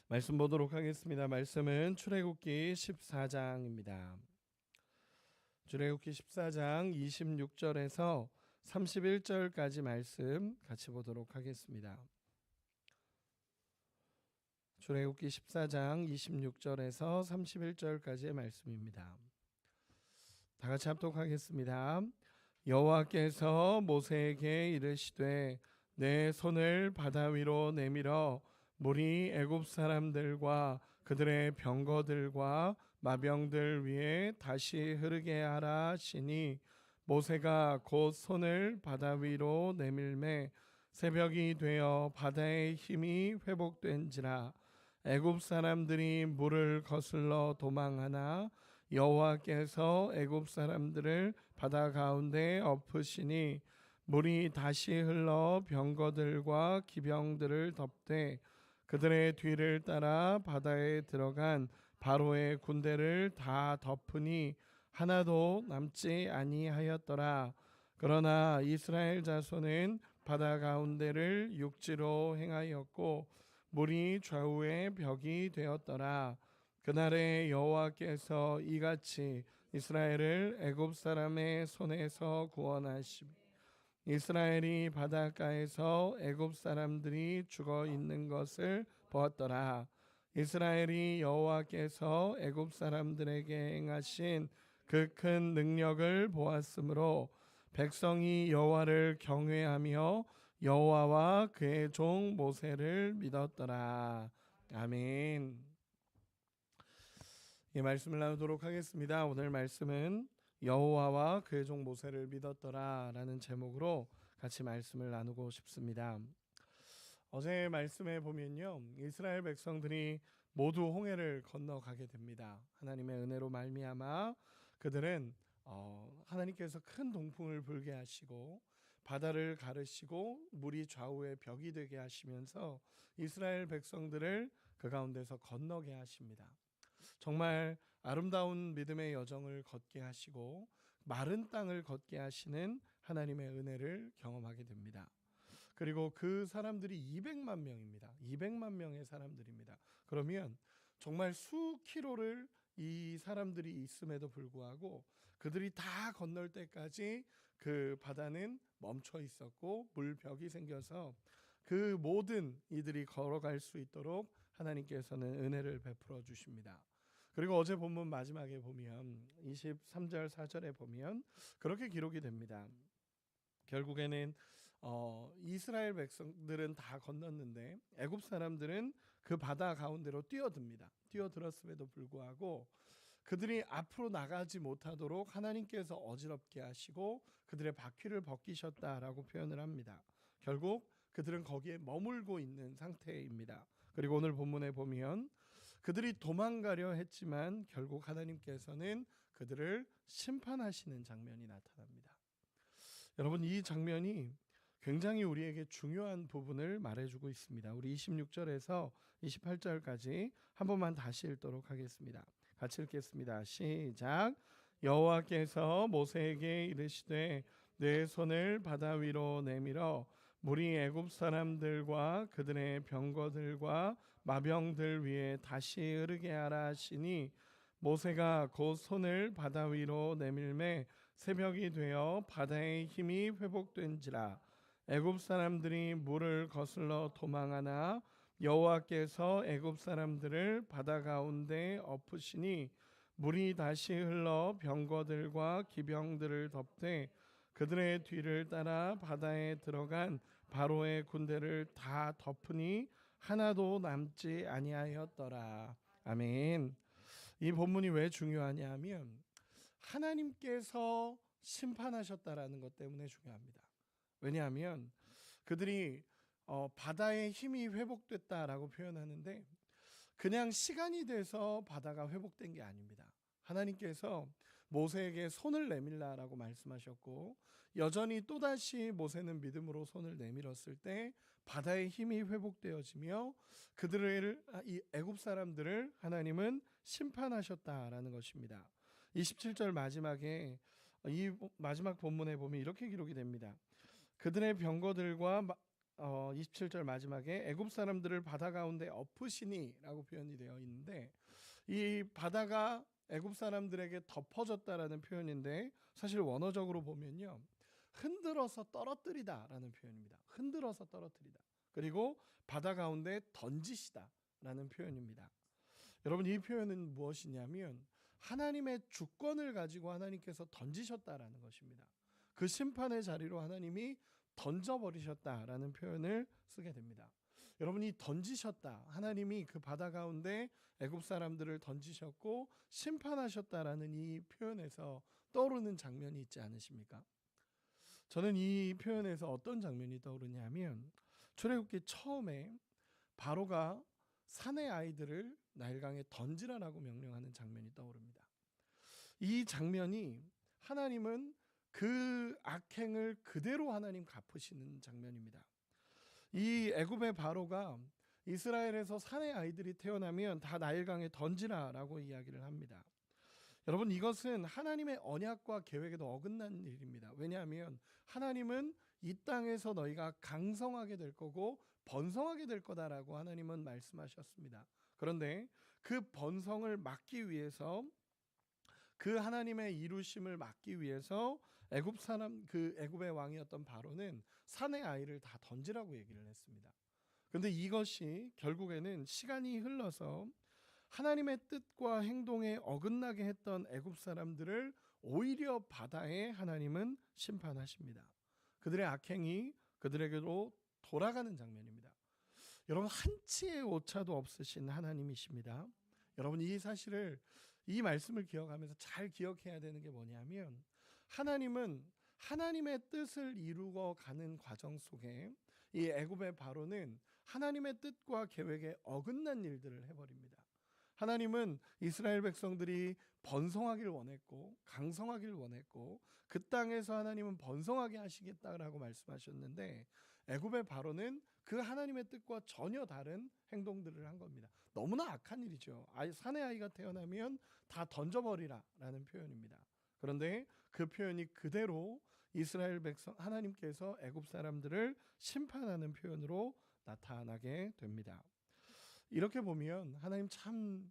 말씀 보도록 하겠습니다. 말씀은 출애굽기 14장입니다. 출애굽기 14장 26절에서 31절까지 말씀 같이 보도록 하겠습니다. 출애굽기 14장 26절에서 31절까지의 말씀입니다. 다 같이 합독하겠습니다. 여호와께서 모세에게 이르시되 내 손을 바다 위로 내밀어 물이 애굽 사람들과 그들의 병거들과 마병들 위에 다시 흐르게 하라 하시니 모세가 곧 손을 바다 위로 내밀매 새벽이 되어 바다의 힘이 회복된지라 애굽 사람들이 물을 거슬러 도망하나 여호와께서 애굽 사람들을 바다 가운데 엎으시니 물이 다시 흘러 병거들과 기병들을 덮되 그들의 뒤를 따라 바다에 들어간 바로의 군대를 다 덮으니 하나도 남지 아니하였더라. 그러나 이스라엘 자손은 바다 가운데를 육지로 행하였고 물이 좌우의 벽이 되었더라. 그날에 여호와께서 이같이 이스라엘을 애굽 사람의 손에서 구원하시며 이스라엘이 바닷가에서 애굽 사람들이 죽어 있는 것을 보았더라. 이스라엘이 여호와께서 애굽 사람들에게 행하신 그 큰 능력을 보았으므로 백성이 여호와를 경외하며 여호와와 그의 종 모세를 믿었더라. 아멘. 이 말씀을 나누도록 하겠습니다. 오늘 말씀은 여호와와 그의 종 모세를 믿었더라라는 제목으로 같이 말씀을 나누고 싶습니다. 어제 말씀에 보면요, 이스라엘 백성들이 모두 홍해를 건너가게 됩니다. 하나님의 은혜로 말미암아 그들은 하나님께서 큰 동풍을 불게 하시고 바다를 가르시고 물이 좌우의 벽이 되게 하시면서 이스라엘 백성들을 그 가운데서 건너게 하십니다. 정말 아름다운 믿음의 여정을 걷게 하시고 마른 땅을 걷게 하시는 하나님의 은혜를 경험하게 됩니다. 그리고 그 사람들이 200만 명입니다. 200만 명의 사람들입니다. 그러면 정말 수 킬로를 이 사람들이 있음에도 불구하고 그들이 다 건널 때까지 그 바다는 멈춰 있었고 물벽이 생겨서 그 모든 이들이 걸어갈 수 있도록 하나님께서는 은혜를 베풀어 주십니다. 그리고 어제 본문 마지막에 보면 23절 4절에 보면 그렇게 기록이 됩니다. 결국에는 이스라엘 백성들은 다 건넜는데 애굽 사람들은 그 바다 가운데로 뛰어듭니다. 뛰어들었음에도 불구하고 그들이 앞으로 나가지 못하도록 하나님께서 어지럽게 하시고 그들의 바퀴를 벗기셨다라고 표현을 합니다. 결국 그들은 거기에 머물고 있는 상태입니다. 그리고 오늘 본문에 보면 그들이 도망가려 했지만 결국 하나님께서는 그들을 심판하시는 장면이 나타납니다. 여러분, 이 장면이 굉장히 우리에게 중요한 부분을 말해주고 있습니다. 우리 26절에서 28절까지 한 번만 다시 읽도록 하겠습니다. 같이 읽겠습니다. 시작. 여호와께서 모세에게 이르시되 내 손을 바다 위로 내밀어 물이 애굽 사람들과 그들의 병거들과 마병들 위에 다시 흐르게 하라 하시니 모세가 곧 손을 바다 위로 내밀매 새벽이 되어 바다의 힘이 회복된지라 애굽 사람들이 물을 거슬러 도망하나 여호와께서 애굽 사람들을 바다 가운데 엎으시니 물이 다시 흘러 병거들과 기병들을 덮되 그들의 뒤를 따라 바다에 들어간 바로의 군대를 다 덮으니 하나도 남지 아니하였더라. 아멘. 이 본문이 왜 중요하냐 하면 하나님께서 심판하셨다라는 것 때문에 중요합니다. 왜냐하면 그들이 바다의 힘이 회복됐다라고 표현하는데 그냥 시간이 돼서 바다가 회복된 게 아닙니다. 하나님께서 모세에게 손을 내밀라라고 말씀하셨고 여전히 또다시 모세는 믿음으로 손을 내밀었을 때 바다의 힘이 회복되어지며 그들을 이 애굽 사람들을 하나님은 심판하셨다라는 것입니다. 27절 마지막에 이 마지막 본문에 보면 이렇게 기록이 됩니다. 그들의 병거들과 27절 마지막에 애굽 사람들을 바다 가운데 엎으시니라고 표현이 되어 있는데, 이 바다가 애굽 사람들에게 덮어졌다라는 표현인데, 사실 원어적으로 보면요, 흔들어서 떨어뜨리다라는 표현입니다. 흔들어서 떨어뜨리다. 그리고 바다 가운데 던지시다라는 표현입니다. 여러분, 이 표현은 무엇이냐면 하나님의 주권을 가지고 하나님께서 던지셨다라는 것입니다. 그 심판의 자리로 하나님이 던져버리셨다라는 표현을 쓰게 됩니다. 여러분, 이 던지셨다, 하나님이 그 바다 가운데 애굽 사람들을 던지셨고 심판하셨다라는 이 표현에서 떠오르는 장면이 있지 않으십니까? 저는 이 표현에서 어떤 장면이 떠오르냐면, 출애굽기 처음에 바로가 사내 아이들을 나일강에 던지라라고 명령하는 장면이 떠오릅니다. 이 장면이 하나님은 그 악행을 그대로 하나님 갚으시는 장면입니다. 이 애굽의 바로가 이스라엘에서 사내 아이들이 태어나면 다 나일강에 던지라라고 이야기를 합니다. 여러분, 이것은 하나님의 언약과 계획에도 어긋난 일입니다. 왜냐하면 하나님은 이 땅에서 너희가 강성하게 될 거고 번성하게 될 거다라고 하나님은 말씀하셨습니다. 그런데 그 번성을 막기 위해서, 그 하나님의 이루심을 막기 위해서 애굽의 왕이었던 바로는 사내 아이를 다 던지라고 얘기를 했습니다. 그런데 이것이 결국에는 시간이 흘러서 하나님의 뜻과 행동에 어긋나게 했던 애굽 사람들을 오히려 바다에 하나님은 심판하십니다. 그들의 악행이 그들에게로 돌아가는 장면입니다. 여러분, 한치의 오차도 없으신 하나님이십니다. 여러분, 이 사실을, 이 말씀을 기억하면서 잘 기억해야 되는 게 뭐냐면, 하나님은 하나님의 뜻을 이루어 가는 과정 속에 이 애굽의 바로는 하나님의 뜻과 계획에 어긋난 일들을 해버립니다. 하나님은 이스라엘 백성들이 번성하길 원했고 강성하길 원했고 그 땅에서 하나님은 번성하게 하시겠다라고 말씀하셨는데, 애굽의 바로는 그 하나님의 뜻과 전혀 다른 행동들을 한 겁니다. 너무나 악한 일이죠. 사내 아이가 태어나면 다 던져버리라라는 표현입니다. 그런데 그 표현이 그대로 이스라엘 백성, 하나님께서 애굽 사람들을 심판하는 표현으로 나타나게 됩니다. 이렇게 보면 하나님 참,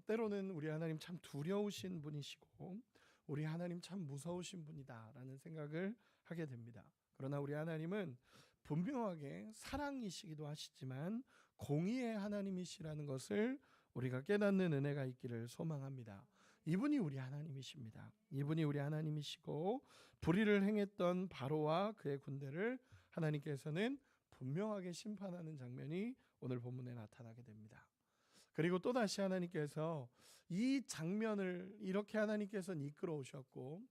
때로는 우리 하나님 참 두려우신 분이시고 우리 하나님 참 무서우신 분이다라는 생각을 하게 됩니다. 그러나 우리 하나님은 분명하게 사랑이시기도 하시지만 공의의 하나님이시라는 것을 우리가 깨닫는 은혜가 있기를 소망합니다. 이분이 우리 하나님이십니다. 이분이 우리 하나님이시고 불의를 행했던 바로와 그의 군대를 하나님께서는 분명하게 심판하는 장면이 오늘 본문에 나타나게 됩니다. 그리고 또다시 하나님께서 이 장면을 이렇게 하나님께서는 이끌어 오셨고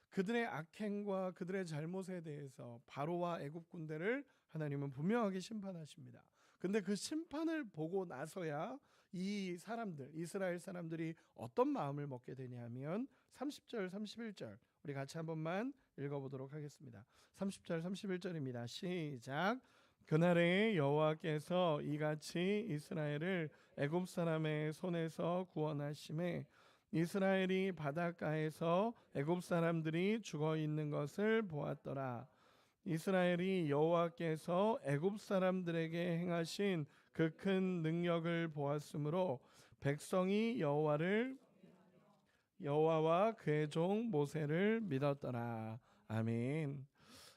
그들의 악행과 그들의 잘못에 대해서 바로와 애굽 군대를 하나님은 분명하게 심판하십니다. 근데 그 심판을 보고 나서야 이 사람들, 이스라엘 사람들이 어떤 마음을 먹게 되냐면 30절 31절 우리 같이 한 번만 읽어보도록 하겠습니다. 30절 31절입니다. 시작. 그날에 여호와께서 이같이 이스라엘을 애굽 사람의 손에서 구원하심에 이스라엘이 바닷가에서 애굽 사람들이 죽어 있는 것을 보았더라. 이스라엘이 여호와께서 애굽 사람들에게 행하신 그 큰 능력을 보았으므로 백성이 여호와와 그의 종 모세를 믿었더라. 아멘.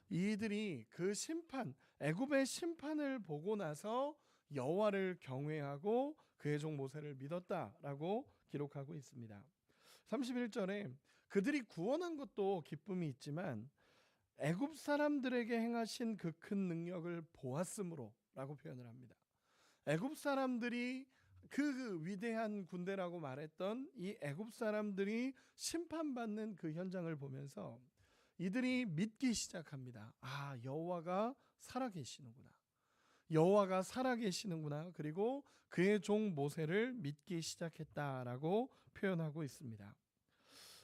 이들이 그 심판, 애굽의 심판을 보고 나서 여호와를 경외하고 그의 종 모세를 믿었다라고 기록하고 있습니다. 31절에 그들이 구원한 것도 기쁨이 있지만 애굽 사람들에게 행하신 그 큰 능력을 보았으므로라고 표현을 합니다. 애굽 사람들이 그 위대한 군대라고 말했던 이 애굽 사람들이 심판받는 그 현장을 보면서 이들이 믿기 시작합니다. 아, 여호와가 살아계시는구나. 여호와가 살아계시는구나. 그리고 그의 종 모세를 믿기 시작했다라고 표현하고 있습니다.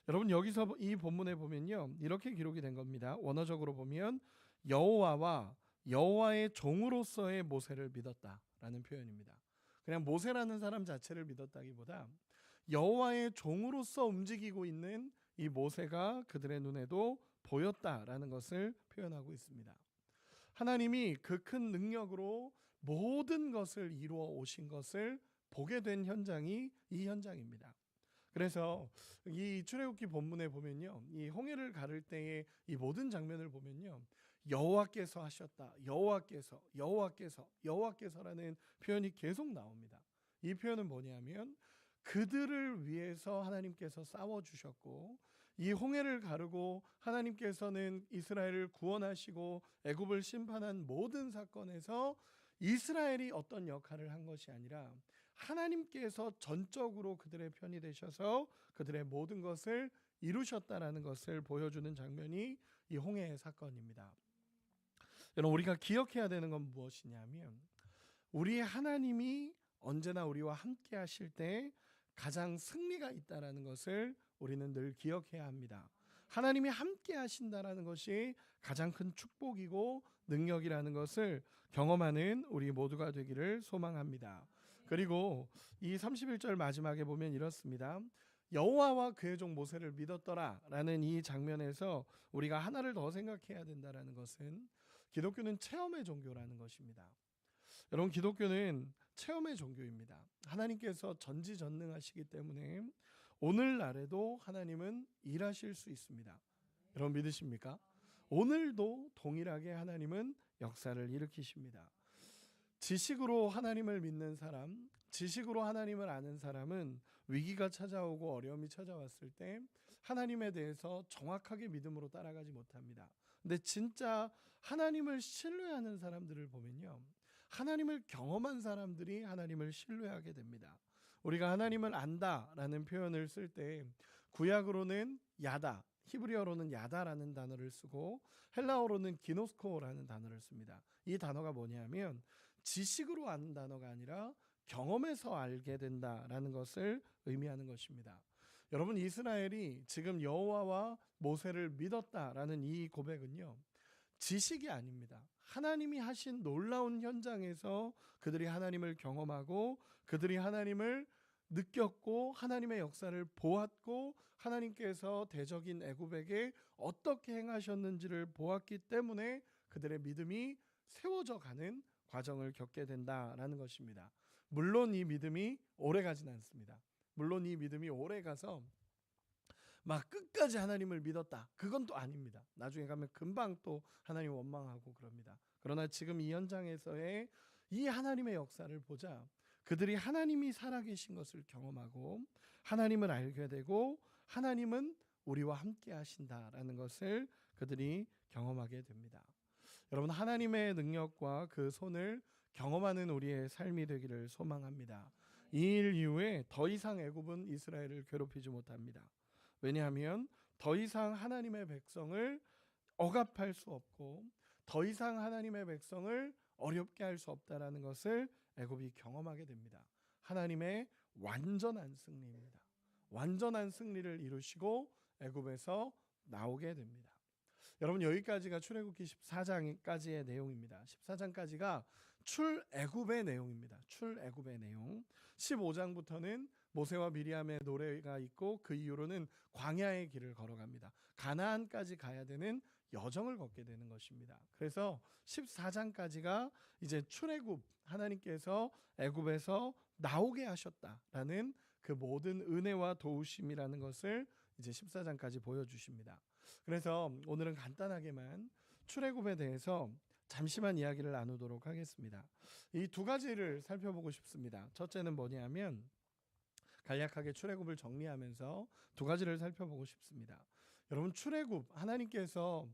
여러분, 여기서 이 본문에 보면요, 이렇게 기록이 된 겁니다. 원어적으로 보면 여호와와 여호와의 종으로서의 모세를 믿었다라는 표현입니다. 그냥 모세라는 사람 자체를 믿었다기보다 여호와의 종으로서 움직이고 있는 이 모세가 그들의 눈에도 보였다라는 것을 표현하고 있습니다. 하나님이 그 큰 능력으로 모든 것을 이루어 오신 것을 보게 된 현장이 이 현장입니다. 그래서 이 출애굽기 본문에 보면요, 이 홍해를 가를 때의 이 모든 장면을 보면요, 여호와께서 하셨다, 여호와께서라는 표현이 계속 나옵니다. 이 표현은 뭐냐면 그들을 위해서 하나님께서 싸워 주셨고, 이 홍해를 가르고 하나님께서는 이스라엘을 구원하시고 애굽을 심판한 모든 사건에서 이스라엘이 어떤 역할을 한 것이 아니라 하나님께서 전적으로 그들의 편이 되셔서 그들의 모든 것을 이루셨다라는 것을 보여주는 장면이 이 홍해의 사건입니다. 여러분, 우리가 기억해야 되는 건 무엇이냐면 우리 하나님이 언제나 우리와 함께 하실 때 가장 승리가 있다라는 것을 우리는 늘 기억해야 합니다. 하나님이 함께 하신다라는 것이 가장 큰 축복이고 능력이라는 것을 경험하는 우리 모두가 되기를 소망합니다. 그리고 이 31절 마지막에 보면 이렇습니다. 여호와와 그의 종 모세를 믿었더라라는 이 장면에서 우리가 하나를 더 생각해야 된다라는 것은 기독교는 체험의 종교라는 것입니다. 여러분, 기독교는 체험의 종교입니다. 하나님께서 전지전능하시기 때문에 오늘날에도 하나님은 일하실 수 있습니다. 여러분, 믿으십니까? 오늘도 동일하게 하나님은 역사를 일으키십니다. 지식으로 하나님을 믿는 사람, 지식으로 하나님을 아는 사람은 위기가 찾아오고 어려움이 찾아왔을 때 하나님에 대해서 정확하게 믿음으로 따라가지 못합니다. 근데 진짜 하나님을 신뢰하는 사람들을 보면요, 하나님을 경험한 사람들이 하나님을 신뢰하게 됩니다. 우리가 하나님을 안다라는 표현을 쓸 때 구약으로는 야다, 히브리어로는 야다라는 단어를 쓰고 헬라어로는 기노스코라는 단어를 씁니다. 이 단어가 뭐냐면 지식으로 아는 단어가 아니라 경험에서 알게 된다라는 것을 의미하는 것입니다. 여러분, 이스라엘이 지금 여호와와 모세를 믿었다라는 이 고백은요, 지식이 아닙니다. 하나님이 하신 놀라운 현장에서 그들이 하나님을 경험하고 그들이 하나님을 느꼈고 하나님의 역사를 보았고 하나님께서 대적인 애굽에게 어떻게 행하셨는지를 보았기 때문에 그들의 믿음이 세워져 가는 과정을 겪게 된다라는 것입니다. 물론 이 믿음이 오래 가진 않습니다. 물론 이 믿음이 오래 가서 막 끝까지 하나님을 믿었다, 그건 또 아닙니다. 나중에 가면 금방 또 하나님 원망하고 그럽니다. 그러나 지금 이 현장에서의 이 하나님의 역사를 보자 그들이 하나님이 살아계신 것을 경험하고 하나님을 알게 되고 하나님은 우리와 함께 하신다라는 것을 그들이 경험하게 됩니다. 여러분, 하나님의 능력과 그 손을 경험하는 우리의 삶이 되기를 소망합니다. 이 일 이후에 더 이상 애굽은 이스라엘을 괴롭히지 못합니다. 왜냐하면 더 이상 하나님의 백성을 억압할 수 없고 더 이상 하나님의 백성을 어렵게 할 수 없다라는 것을 애굽이 경험하게 됩니다. 하나님의 완전한 승리입니다. 완전한 승리를 이루시고 애굽에서 나오게 됩니다. 여러분, 여기까지가 출애굽기 14장까지의 내용입니다. 14장까지가 출애굽의 내용입니다. 출애굽의 내용. 15장부터는 모세와 미리암의 노래가 있고 그 이후로는 광야의 길을 걸어갑니다. 가나안까지 가야 되는 여정을 걷게 되는 것입니다. 그래서 14장까지가 이제 출애굽, 하나님께서 애굽에서 나오게 하셨다라는 그 모든 은혜와 도우심이라는 것을 이제 14장까지 보여주십니다. 그래서 오늘은 간단하게만 출애굽에 대해서 잠시만 이야기를 나누도록 하겠습니다. 이 두 가지를 살펴보고 싶습니다. 첫째는 뭐냐면 간략하게 출애굽을 정리하면서 두 가지를 살펴보고 싶습니다. 여러분, 출애굽, 하나님께서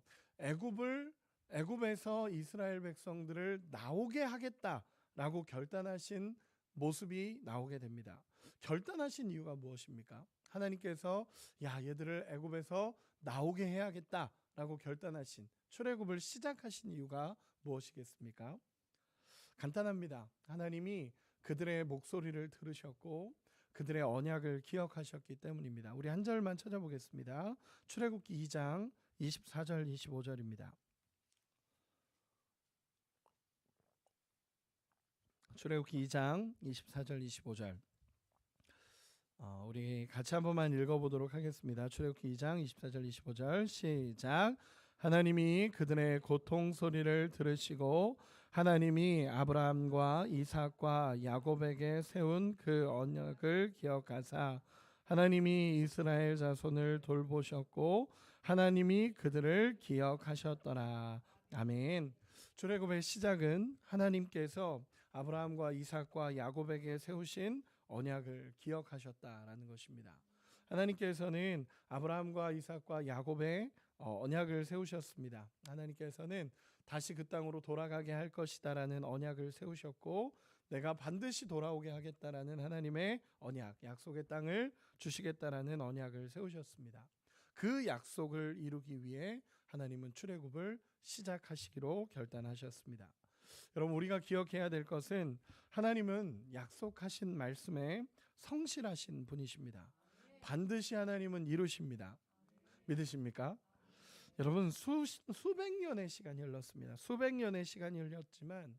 애굽에서 이스라엘 백성들을 나오게 하겠다라고 결단하신 모습이 나오게 됩니다. 결단하신 이유가 무엇입니까? 하나님께서 얘들을 애굽에서 나오게 해야겠다라고 결단하신, 출애굽을 시작하신 이유가 무엇이겠습니까? 간단합니다. 하나님이 그들의 목소리를 들으셨고 그들의 언약을 기억하셨기 때문입니다. 우리 한 절만 찾아보겠습니다. 출애굽기 2장 24절 25절입니다. 출애굽기 2장 24절 25절 우리 같이 한 번만 읽어보도록 하겠습니다. 출애굽기 2장 24절 25절 시작. 하나님이 그들의 고통 소리를 들으시고 하나님이 아브라함과 이삭과 야곱에게 세운 그 언약을 기억하사 하나님이 이스라엘 자손을 돌보셨고 하나님이 그들을 기억하셨더라. 아멘. 출애굽의 시작은 하나님께서 아브라함과 이삭과 야곱에게 세우신 언약을 기억하셨다라는 것입니다. 하나님께서는 아브라함과 이삭과 야곱의 언약을 세우셨습니다. 하나님께서는 다시 그 땅으로 돌아가게 할 것이다라는 언약을 세우셨고 내가 반드시 돌아오게 하겠다라는 하나님의 언약, 약속의 땅을 주시겠다라는 언약을 세우셨습니다. 그 약속을 이루기 위해 하나님은 출애굽을 시작하시기로 결단하셨습니다. 여러분 우리가 기억해야 될 것은 하나님은 약속하신 말씀에 성실하신 분이십니다. 반드시 하나님은 이루십니다. 믿으십니까? 여러분 수백 년의 시간이 흘렀습니다. 수백 년의 시간이 흘렀지만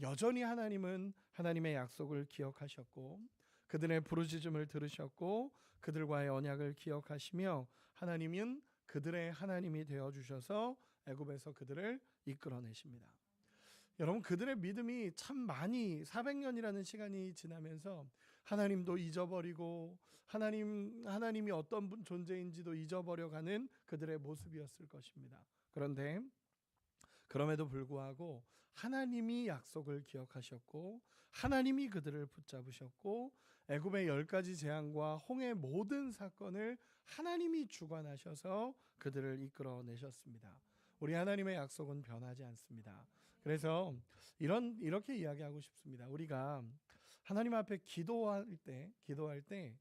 여전히 하나님은 하나님의 약속을 기억하셨고 그들의 부르짖음을 들으셨고 그들과의 언약을 기억하시며 하나님은 그들의 하나님이 되어주셔서 애굽에서 그들을 이끌어내십니다. 여러분 그들의 믿음이 참 많이 400년이라는 시간이 지나면서 하나님도 잊어버리고 하나님이 어떤 존재인지도 잊어버려가는 그들의 모습이었을 것입니다. 그런데 그럼에도 불구하고 하나님이 약속을 기억하셨고 하나님이 그들을 붙잡으셨고 애굽의 10가지 재앙과 홍해의 모든 사건을 하나님이 주관하셔서 그들을 이끌어내셨습니다. 우리 하나님의 약속은 변하지 않습니다. 그래서 이렇게 이야기하고 싶습니다. 우리가 하나님 앞에 기도할 때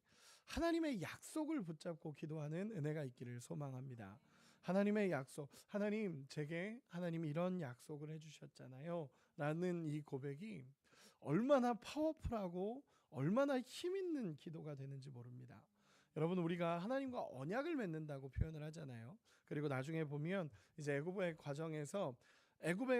하나님의 약속을 붙잡고 기도하는 은혜가 있기를 소망합니다. 하나님의 약속, 하나님 제게 하나님이 이런 약속을 해주셨잖아요 라는 이 고백이 얼마나 파워풀하고 얼마나 힘 있는 기도가 되는지 모릅니다. 여러분 우리가 하나님과 언약을 맺는다고 표현을 하잖아요. 그리고 나중에 보면 이제 애굽의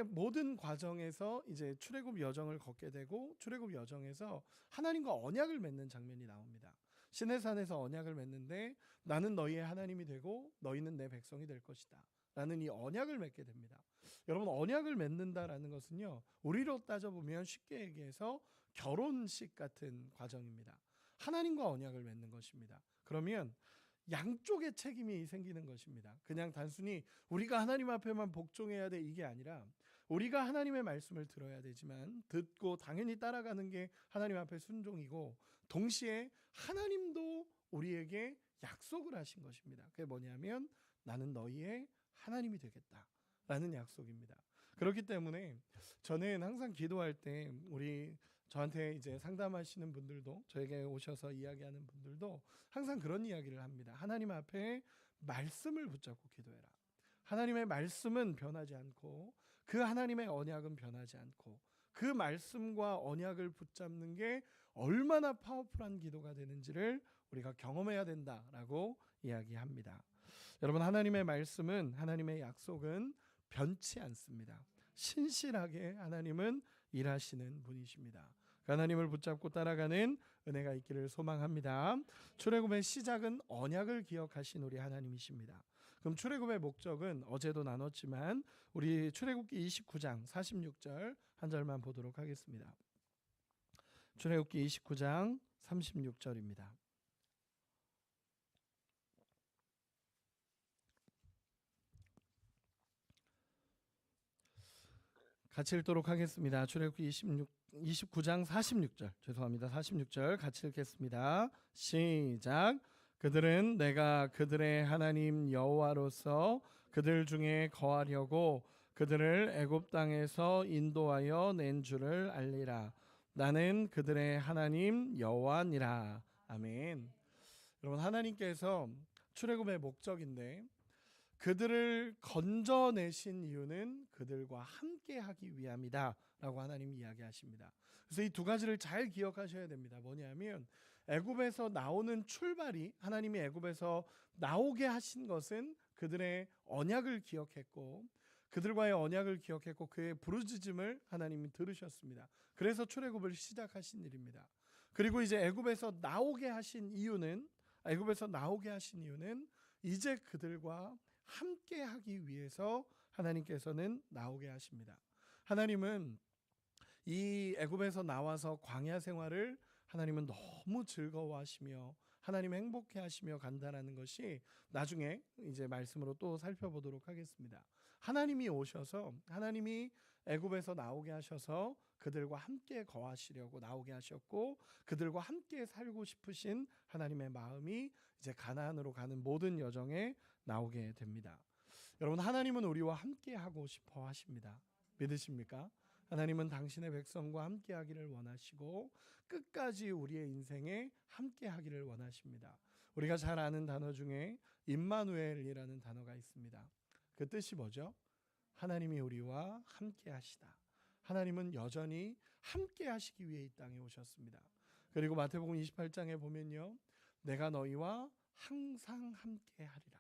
모든 과정에서 이제 출애굽 여정을 걷게 되고 출애굽 여정에서 하나님과 언약을 맺는 장면이 나옵니다. 시내산에서 언약을 맺는데 나는 너희의 하나님이 되고 너희는 내 백성이 될 것이다 라는 이 언약을 맺게 됩니다. 여러분 언약을 맺는다라는 것은요 우리로 따져보면 쉽게 얘기해서 결혼식 같은 과정입니다. 하나님과 언약을 맺는 것입니다. 그러면 양쪽의 책임이 생기는 것입니다. 그냥 단순히 우리가 하나님 앞에만 복종해야 돼 이게 아니라 우리가 하나님의 말씀을 들어야 되지만 듣고 당연히 따라가는 게 하나님 앞에 순종이고 동시에 하나님도 우리에게 약속을 하신 것입니다. 그게 뭐냐면 나는 너희의 하나님이 되겠다라는 약속입니다. 그렇기 때문에 저는 항상 기도할 때 저한테 이제 상담하시는 분들도 저에게 오셔서 이야기하는 분들도 항상 그런 이야기를 합니다. 하나님 앞에 말씀을 붙잡고 기도해라. 하나님의 말씀은 변하지 않고 그 하나님의 언약은 변하지 않고 그 말씀과 언약을 붙잡는 게 얼마나 파워풀한 기도가 되는지를 우리가 경험해야 된다라고 이야기합니다. 여러분 하나님의 말씀은 하나님의 약속은 변치 않습니다. 신실하게 하나님은 일하시는 분이십니다. 하나님을 붙잡고 따라가는 은혜가 있기를 소망합니다. 출애굽의 시작은 언약을 기억하신 우리 하나님이십니다. 그럼 출애굽의 목적은 어제도 나눴지만 우리 출애굽기 29장 46절 한 절만 보도록 하겠습니다. 출애굽기 29장 36절입니다. 같이 읽도록 하겠습니다. 출애굽기 29장 46절 죄송합니다. 46절 같이 읽겠습니다. 시작. 그들은 내가 그들의 하나님 여호와로서 그들 중에 거하려고 그들을 애굽 땅에서 인도하여 낸 줄을 알리라. 나는 그들의 하나님 여호와니라. 아멘. 여러분 하나님께서 출애굽의 목적인데 그들을 건져내신 이유는 그들과 함께하기 위함이다 라고 하나님이 이야기하십니다. 그래서 이 두 가지를 잘 기억하셔야 됩니다. 뭐냐면 애굽에서 나오는 출발이 하나님이 애굽에서 나오게 하신 것은 그들의 언약을 기억했고 그들과의 언약을 기억했고 그의 부르짖음을 하나님이 들으셨습니다. 그래서 출애굽을 시작하신 일입니다. 그리고 이제 애굽에서 나오게 하신 이유는 이제 그들과 함께 하기 위해서 하나님께서는 나오게 하십니다. 하나님은 이 애굽에서 나와서 광야 생활을 하나님은 너무 즐거워하시며 하나님 행복해 하시며 간다라는 것이 나중에 이제 말씀으로 또 살펴보도록 하겠습니다. 하나님이 오셔서 하나님이 애굽에서 나오게 하셔서 그들과 함께 거하시려고 나오게 하셨고 그들과 함께 살고 싶으신 하나님의 마음이 이제 가나안으로 가는 모든 여정에 나오게 됩니다. 여러분, 하나님은 우리와 함께 하고 싶어 하십니다. 믿으십니까? 하나님은 당신의 백성과 함께 하기를 원하시고 끝까지 우리의 인생에 함께 하기를 원하십니다. 우리가 잘 아는 단어 중에 임마누엘이라는 단어가 있습니다. 그 뜻이 뭐죠? 하나님이 우리와 함께 하시다. 하나님은 여전히 함께 하시기 위해 이 땅에 오셨습니다. 그리고 마태복음 28장에 보면요, 내가 너희와 항상 함께 하리라.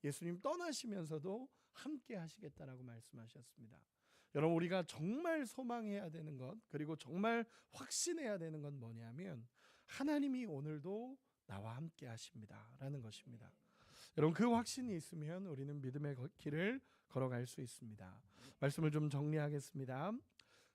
예수님 떠나시면서도 함께 하시겠다라고 말씀하셨습니다. 여러분, 우리가 정말 소망해야 되는 것, 그리고 정말 확신해야 되는 건 뭐냐면 하나님이 오늘도 나와 함께 하십니다라는 것입니다. 여러분, 그 확신이 있으면 우리는 믿음의 길을 걸어갈 수 있습니다. 말씀을 좀 정리하겠습니다.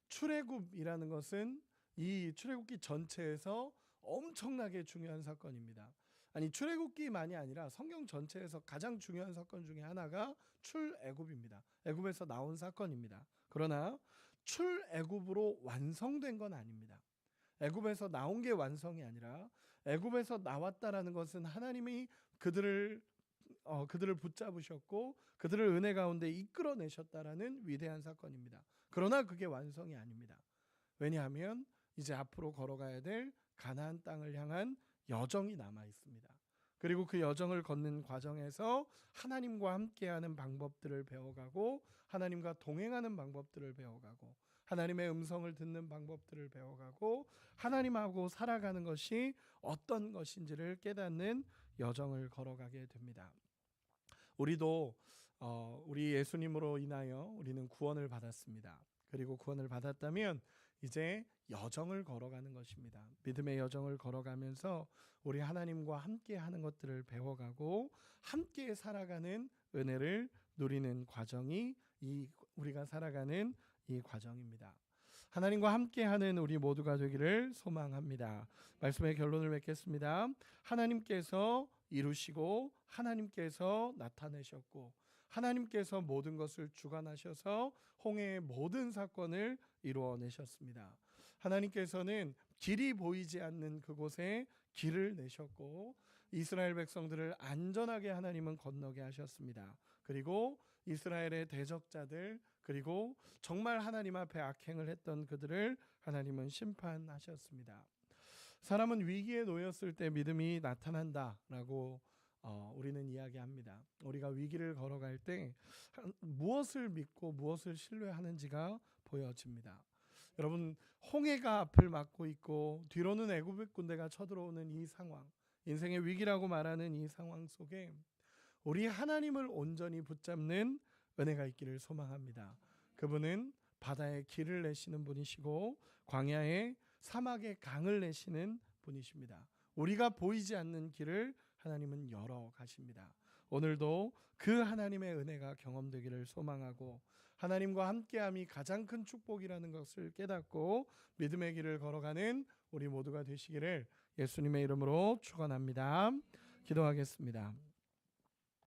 출애굽이라는 것은 이 출애굽기 전체에서 엄청나게 중요한 사건입니다. 아니, 출애굽기만이 아니라 성경 전체에서 가장 중요한 사건 중에 하나가 출애굽입니다. 애굽에서 나온 사건입니다. 그러나 출애굽으로 완성된 건 아닙니다. 애굽에서 나온 게 완성이 아니라 애굽에서 나왔다라는 것은 하나님이 그들을 붙잡으셨고 그들을 은혜 가운데 이끌어내셨다라는 위대한 사건입니다. 그러나 그게 완성이 아닙니다. 왜냐하면 이제 앞으로 걸어가야 될 가나안 땅을 향한 여정이 남아 있습니다. 그리고 그 여정을 걷는 과정에서 하나님과 함께하는 방법들을 배워가고 하나님과 동행하는 방법들을 배워가고 하나님의 음성을 듣는 방법들을 배워가고 하나님하고 살아가는 것이 어떤 것인지를 깨닫는 여정을 걸어가게 됩니다. 우리도 우리 예수님으로 인하여 우리는 구원을 받았습니다. 그리고 구원을 받았다면 이제 여정을 걸어가는 것입니다. 믿음의 여정을 걸어가면서 우리 하나님과 함께 하는 것들을 배워가고 함께 살아가는 은혜를 누리는 과정이 우리가 살아가는 이 과정입니다. 하나님과 함께하는 우리 모두가 되기를 소망합니다. 말씀의 결론을 맺겠습니다. 하나님께서 이루시고 하나님께서 나타내셨고 하나님께서 모든 것을 주관하셔서 홍해의 모든 사건을 이루어내셨습니다. 하나님께서는 길이 보이지 않는 그곳에 길을 내셨고 이스라엘 백성들을 안전하게 하나님은 건너게 하셨습니다. 그리고 이스라엘의 대적자들 그리고 정말 하나님 앞에 악행을 했던 그들을 하나님은 심판하셨습니다. 사람은 위기에 놓였을 때 믿음이 나타난다라고 우리는 이야기합니다. 우리가 위기를 걸어갈 때 무엇을 믿고 무엇을 신뢰하는지가 보여집니다. 여러분, 홍해가 앞을 막고 있고 뒤로는 애굽 군대가 쳐들어오는 이 상황, 인생의 위기라고 말하는 이 상황 속에 우리 하나님을 온전히 붙잡는 은혜가 있기를 소망합니다. 그분은 바다에 길을 내시는 분이시고 광야에 사막에 강을 내시는 분이십니다. 우리가 보이지 않는 길을 하나님은 열어 가십니다. 오늘도 그 하나님의 은혜가 경험되기를 소망하고 하나님과 함께함이 가장 큰 축복이라는 것을 깨닫고 믿음의 길을 걸어가는 우리 모두가 되시기를 예수님의 이름으로 축원합니다. 기도하겠습니다.